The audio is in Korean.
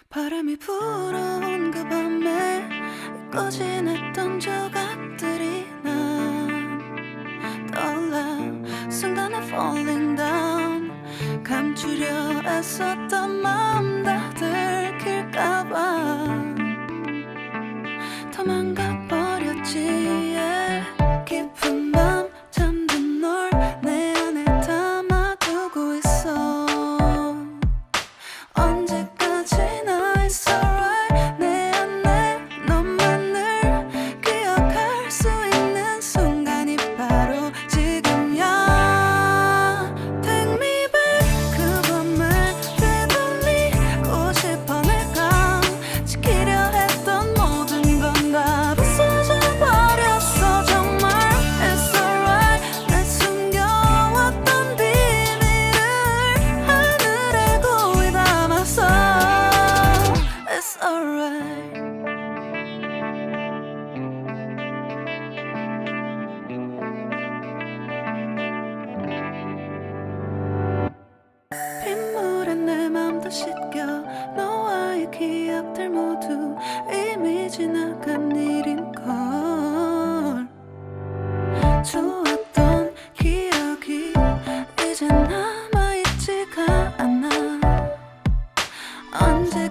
바람이 불어온 그 밤에 잊고 지냈던 조각들이 난 떠올라. 순간에 falling down. 감추려 애썼던 마음 다 들킬까봐 도망가버렸지. yeah. 깊은 밤 잠든 널 내 안에 담아두고 있어. 언제까지나 it's alright. 내 안에 너만을 기억할 수 있는 순간이 바로 지금이야. Take me back. 그 밤을 되돌리고 싶어. 내가 지키려 했던 모든 건 다 부서져 버렸어. 정말 it's alright. 내 숨겨왔던 비밀을 하늘에 고이 담았어. It's alright. 빗물에 내 맘도 씻겨. 너와의 기억들 모두 이미 지나간 일인걸. 좋았던 기억이 이제 남아있지가 않아. 언제